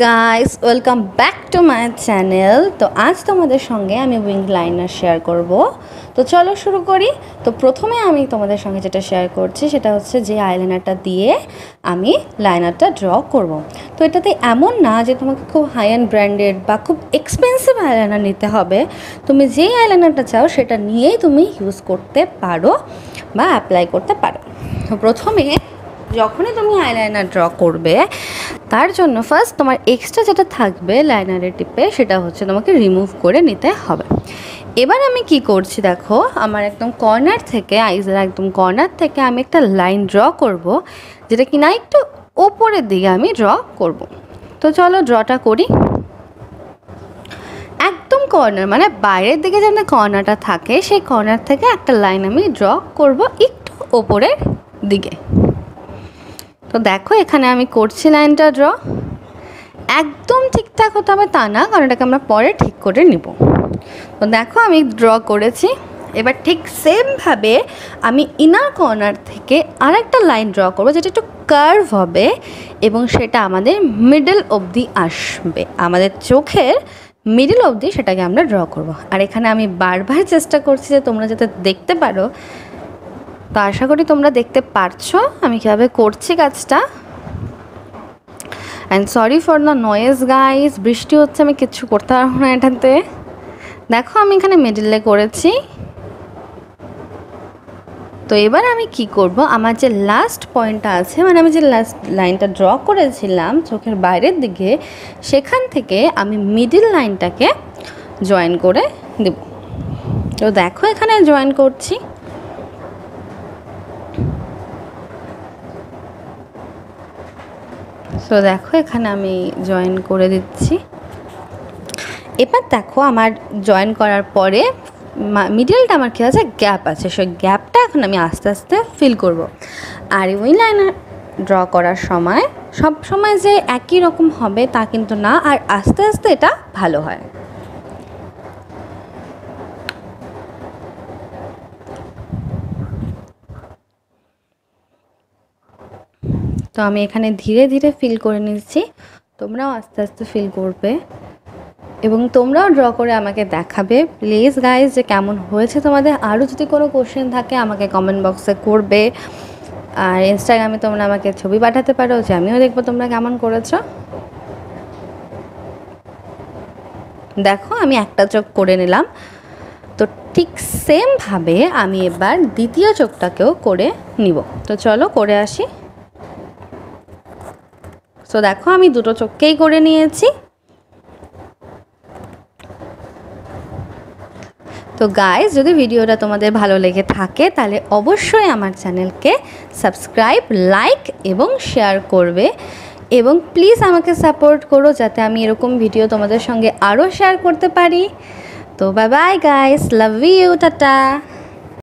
Guys, welcome back to my channel. তো আজ তোমাদের সঙ্গে আমি উইং লাইনার শেয়ার করব। তো চলো শুরু করি। তো প্রথমে আমি তোমাদের সঙ্গে যেটা শেয়ার করছি সেটা হচ্ছে যে আইলাইনারটা দিয়ে আমি লাইনারটা ড্র করব। তো এটাতে এমন না যে তোমাকে খুব হাই অ্যান্ড ব্র্যান্ডেড বা খুব এক্সপেন্সিভ আইলাইনার নিতে হবে। তুমি যেই আইলাইনারটা চাও সেটা নিয়েই তুমি ইউজ করতে পারো বা অ্যাপ্লাই করতে পারো। তো প্রথমে যখনই তুমি আইলাইনার ড্র করবে তার জন্য ফার্স্ট তোমার এক্সট্রা যেটা থাকবে লাইনারের টিপে সেটা হচ্ছে তোমাকে রিমুভ করে নিতে হবে। এবার আমি কি করছি দেখো, আমার একদম কর্নার থেকে আইজের একদম কর্নার থেকে আমি একটা লাইন ড্র করব, যেটা কিনা একটু ওপরের দিকে আমি ড্র করব। তো চলো ড্রটা করি। একদম কর্নার মানে বাইরের দিকে যেন কর্নারটা থাকে সেই কর্নার থেকে একটা লাইন আমি ড্র করব একটু ওপরের দিকে। তো দেখো এখানে আমি করছি লাইনটা ড্র। একদম ঠিকঠাক হতে হবে তা না, কারণ এটাকে আমরা পরে ঠিক করে নিব। তো দেখো আমি ড্র করেছি। এবার ঠিক সেমভাবে আমি ইনার কর্নার থেকে আরেকটা লাইন ড্র করবো, যেটা একটু কার্ভ হবে এবং সেটা আমাদের মিডল অবধি আসবে, আমাদের চোখের মিডল অবধি সেটাকে আমরা ড্র করব। আর এখানে আমি বারবার চেষ্টা করছি যে তোমরা যাতে দেখতে পারো। তো আশা করি তোমরা দেখতে পারছো আমি কীভাবে করছি কাজটা। And sorry for the noise guys, বৃষ্টি হচ্ছে, আমি কিচ্ছু করতে পারবো না এটাতে। দেখো আমি এখানে মিডলে করেছি। তো এবার আমি কি করব, আমার যে লাস্ট পয়েন্টটা আছে মানে আমি যে লাস্ট লাইনটা ড্র করেছিলাম চোখের বাইরের দিকে, সেখান থেকে আমি মিডল লাইনটাকে জয়েন করে দেব। তো দেখো এখানে জয়েন করছি। তো দেখো এখানে আমি জয়েন করে দিচ্ছি। এবার দেখো আমার জয়েন করার পরে মিডলটা আমার কী আছে, গ্যাপ আছে, সেই গ্যাপটা এখন আমি আস্তে আস্তে ফিল করব। আর ওই লাইনার ড্র করার সময় সব সময় যে একই রকম হবে তা কিন্তু না, আর আস্তে আস্তে এটা ভালো হয়। তো আমি এখানে ধীরে ধীরে ফিল করে নিচ্ছি, তোমরাও আস্তে আস্তে ফিল করবে এবং তোমরাও ড্র করে আমাকে দেখাবে প্লিজ গাইজ যে কেমন হয়েছে তোমাদের। আরও যদি কোনো কোশ্চেন থাকে আমাকে কমেন্ট বক্সে করবে, আর ইনস্টাগ্রামে তোমরা আমাকে ছবি পাঠাতে পারো যে আমিও দেখবো তোমরা কেমন করেছো। দেখো আমি একটা চোখ করে নিলাম। তো ঠিক সেমভাবে আমি এবার দ্বিতীয় চোখটাকেও করে নিব। তো চলো করে আসি। তো দেখো আমি দুটো চোখকেই করে নিয়েছি। তো গাইজ যদি ভিডিওটা তোমাদের ভালো লেগে থাকে তাহলে অবশ্যই আমার চ্যানেলকে সাবস্ক্রাইব, লাইক এবং শেয়ার করবে এবং প্লিজ আমাকে সাপোর্ট করো যাতে আমি এরকম ভিডিও তোমাদের সঙ্গে আরও শেয়ার করতে পারি। তো bye bye guys, love you, tata.